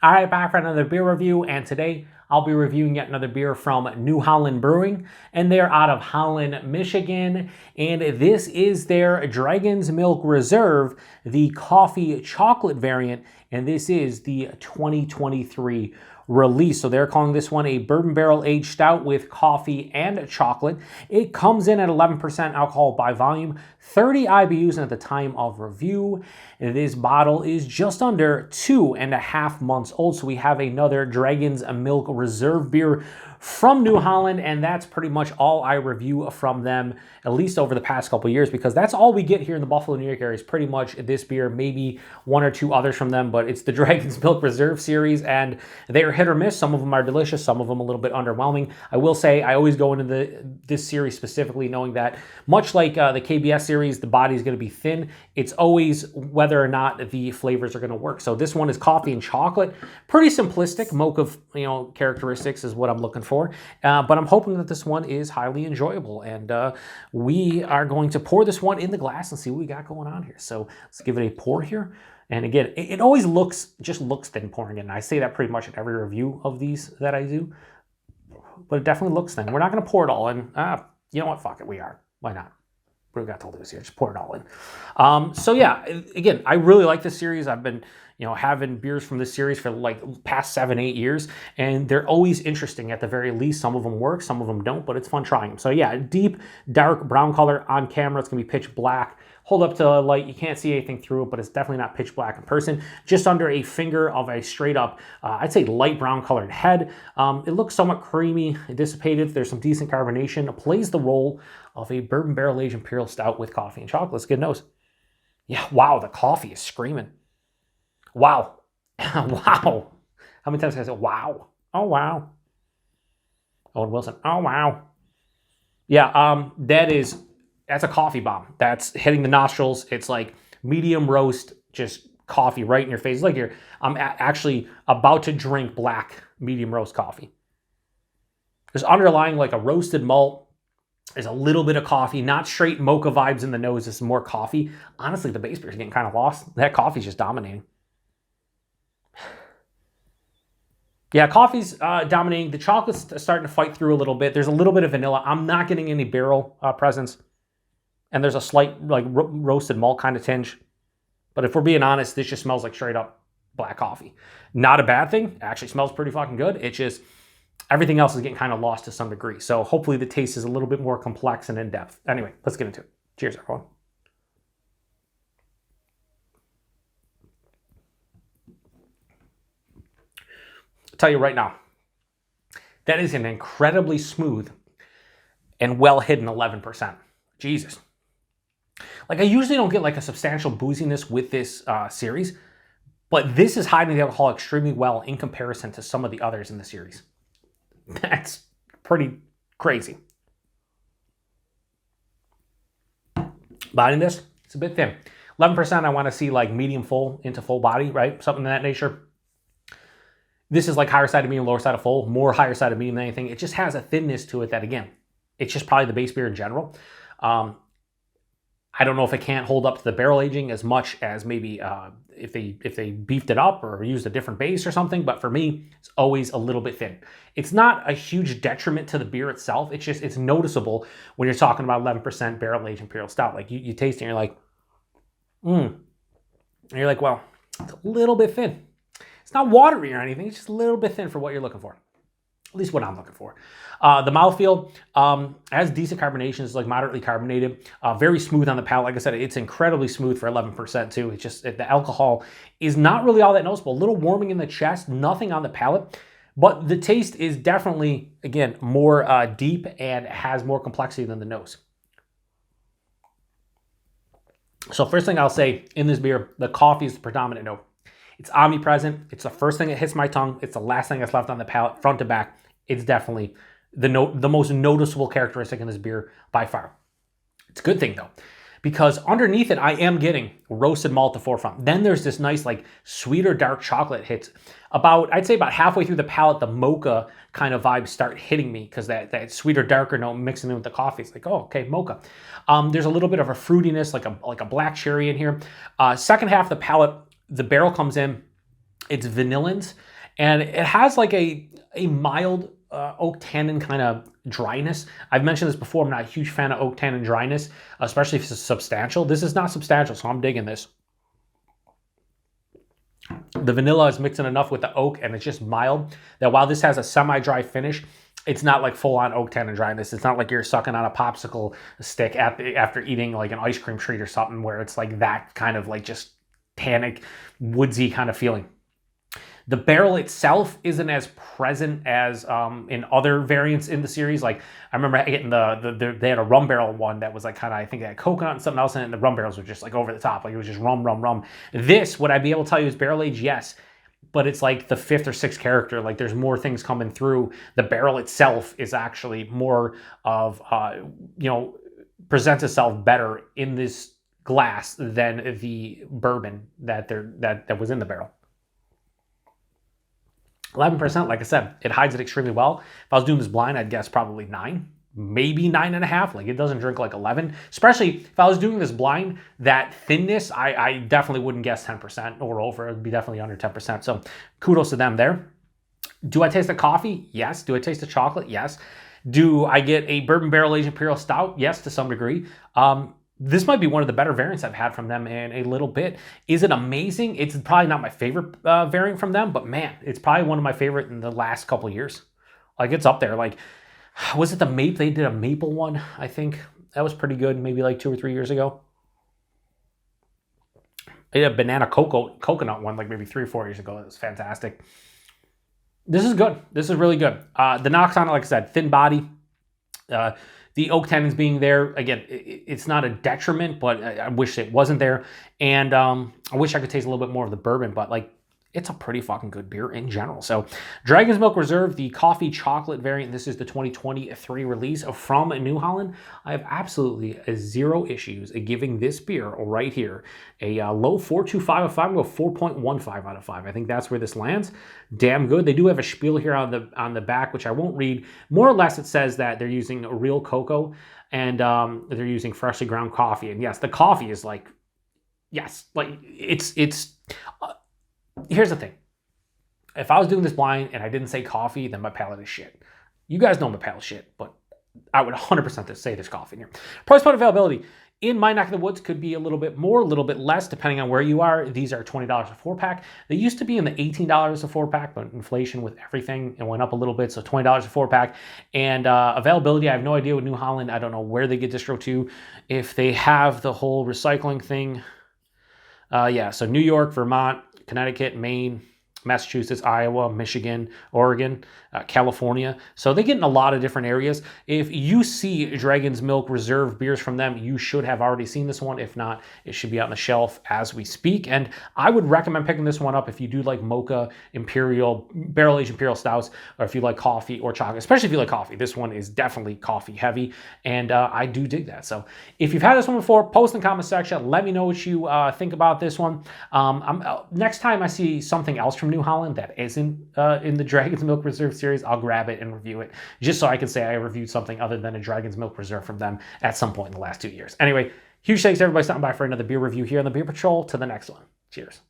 All right, back for another beer review, and today I'll be reviewing yet another beer from New Holland Brewing, and they're out of Holland, Michigan, and this is their Dragon's Milk Reserve, the coffee chocolate variant, and this is the 2023 release. So they're calling this one a bourbon barrel aged stout with coffee and chocolate. It comes in at 11% alcohol by volume, 30 IBUs at the time of review. This bottle is just under 2.5 months old. So we have another Dragon's Milk Reserve beer from New Holland, and that's pretty much all I review from them, at least over the past couple years, because that's all we get here in the Buffalo, New York area is pretty much this beer, maybe one or two others from them, but it's the Dragon's Milk Reserve series, and they're hit or miss. Some of them are delicious, some of them a little bit underwhelming. I will say I always go into this series specifically knowing that, much like the KBS series, the body is going to be thin. It's always whether or not the flavors are going to work. So this one is coffee and chocolate, pretty simplistic mocha, characteristics is what I'm looking for. But I'm hoping that this one is highly enjoyable, and we are going to pour this one in the glass and see what we got going on here. So let's give it a pour here. And again, it always looks thin pouring in. I say that pretty much in every review of these that I do, but it definitely looks thin. We're not going to pour it all in. You know what? Fuck it. We are. Why not? We got to lose here. Just pour it all in. So yeah, again, I really like this series. I've been having beers from this series for like past 7-8 years, and they're always interesting at the very least. Some of them work, some of them don't, but it's fun trying them. So yeah, deep, dark brown color on camera. It's going to be pitch black. Hold up to light, you can't see anything through it, but it's definitely not pitch black in person. Just under a finger of a straight up, I'd say light brown colored head. It looks somewhat creamy, dissipated. There's some decent carbonation. It plays the role of a bourbon barrel aged Imperial Stout with coffee and chocolate. Let's get a nose. Yeah, wow, the coffee is screaming. Wow. Wow. How many times can I say wow? Oh, wow. Owen Wilson. Oh, wow. Yeah, that's a coffee bomb. That's hitting the nostrils. It's like medium roast, just coffee right in your face. It's like I'm actually about to drink black medium roast coffee. There's underlying like a roasted malt. There's a little bit of coffee, not straight mocha vibes in the nose. It's more coffee. Honestly, the base beer is getting kind of lost. That coffee's just dominating. Yeah, coffee's dominating. The chocolate's starting to fight through a little bit. There's a little bit of vanilla. I'm not getting any barrel presence. And there's a slight like roasted malt kind of tinge. But if we're being honest, this just smells like straight up black coffee. Not a bad thing. It actually smells pretty fucking good. It's just everything else is getting kind of lost to some degree. So hopefully the taste is a little bit more complex and in-depth. Anyway, let's get into it. Cheers, everyone. I'll tell you right now, that is an incredibly smooth and well-hidden 11%. Jesus. Like, I usually don't get like a substantial booziness with this series, but this is hiding the alcohol extremely well in comparison to some of the others in the series. That's pretty crazy. Body this, it's a bit thin. 11%, I want to see like medium full into full body, right? Something of that nature. This is like higher side of medium, lower side of full, more higher side of medium than anything. It just has a thinness to it that, again, it's just probably the base beer in general. I don't know if it can't hold up to the barrel aging as much as maybe if they beefed it up or used a different base or something, but for me, it's always a little bit thin. It's not a huge detriment to the beer itself. It's noticeable when you're talking about 11% barrel aged Imperial Stout. Like you taste it and you're like, And you're like, well, it's a little bit thin. It's not watery or anything. It's just a little bit thin for what you're looking for. At least what I'm looking for. The mouthfeel has decent carbonation. It's like moderately carbonated. Very smooth on the palate. Like I said, it's incredibly smooth for 11% too. It's just, the alcohol is not really all that noticeable. A little warming in the chest, nothing on the palate. But the taste is definitely, again, more deep and has more complexity than the nose. So first thing I'll say in this beer, the coffee is the predominant note. It's omnipresent. It's the first thing that hits my tongue. It's the last thing that's left on the palate, front to back. It's definitely the most noticeable characteristic in this beer by far. It's a good thing though, because underneath it, I am getting roasted malt at the forefront. Then there's this nice, like, sweeter dark chocolate hits. I'd say about halfway through the palate, the mocha kind of vibes start hitting me, because that sweeter, darker note mixing in with the coffee. It's like, oh, okay, mocha. There's a little bit of a fruitiness, like a black cherry in here. Second half of the palate, the barrel comes in, It's vanillins, and it has like a mild oak tannin kind of dryness. I've mentioned this before. I'm not a huge fan of oak tannin dryness, especially if it's substantial. This is not substantial, so I'm digging this. The vanilla is mixing enough with the oak, and it's just mild, that while this has a semi-dry finish, it's not like full-on oak tannin dryness. It's not like you're sucking on a popsicle stick after eating like an ice cream treat or something, where it's like that kind of like just tannic, woodsy kind of feeling. The barrel itself isn't as present as in other variants in the series. Like I remember getting they had a rum barrel one that was like kind of, I think they had coconut and something else in it, and the rum barrels were just like over the top. Like it was just rum, rum, rum. This, would I be able to tell you is barrel aged? Yes. But it's like the 5th or 6th character. Like there's more things coming through. The barrel itself is actually more of, presents itself better in this glass than the bourbon that was in the barrel. 11%, like I said, it hides it extremely well. If I was doing this blind, I'd guess probably 9, maybe 9.5. Like it doesn't drink like 11. Especially if I was doing this blind, that thinness, I definitely wouldn't guess 10% or over. It'd be definitely under 10%. So kudos to them there. Do I taste the coffee? Yes. Do I taste the chocolate? Yes. Do I get a bourbon barrel aged Imperial Stout? Yes, to some degree. This might be one of the better variants I've had from them in a little bit. Is it amazing? It's probably not my favorite variant from them, but man, it's probably one of my favorite in the last couple of years. Like it's up there. Like, was it the maple? They did a maple one, I think. That was pretty good, maybe like 2 or 3 years ago. They did a banana coconut one like maybe 3 or 4 years ago. It was fantastic. This is good. This is really good. The knocks on it, like I said, thin body. The oak tannins being there, again, it's not a detriment, but I wish it wasn't there. And I wish I could taste a little bit more of the bourbon, but like, it's a pretty fucking good beer in general. So Dragon's Milk Reserve, the coffee chocolate variant. This is the 2023 release from New Holland. I have absolutely 0 issues giving this beer right here a low 4.25 out of 5. I'm going to go 4.15 out of 5. I think that's where this lands. Damn good. They do have a spiel here on the back, which I won't read. More or less, it says that they're using real cocoa and they're using freshly ground coffee. And yes, the coffee is like, yes, like it's. Here's the thing. If I was doing this blind and I didn't say coffee, then my palate is shit. You guys know my palate is shit, but I would 100% say there's coffee in here. Price point availability. In my neck of the woods could be a little bit more, a little bit less, depending on where you are. These are $20 a 4-pack. They used to be in the $18 a 4-pack, but inflation with everything, it went up a little bit, so $20 a 4-pack. And availability, I have no idea with New Holland. I don't know where they get distro to. If they have the whole recycling thing. Yeah, so New York, Vermont, Connecticut, Maine, Massachusetts, Iowa, Michigan, Oregon, California. So they get in a lot of different areas. If you see Dragon's Milk Reserve beers from them, you should have already seen this one. If not, it should be on the shelf as we speak. And I would recommend picking this one up if you do like mocha, Imperial, barrel-aged Imperial Stouts, or if you like coffee or chocolate, especially if you like coffee. This one is definitely coffee heavy, and I do dig that. So if you've had this one before, post in the comment section. Let me know what you think about this one. Next time I see something else from New Holland that isn't in the Dragon's Milk Reserve series, I'll grab it and review it, just so I can say I reviewed something other than a Dragon's Milk Reserve from them at some point in the last 2 years. Anyway, huge thanks to everybody stopping by for another beer review here on the Beer Patrol. To the next one. Cheers.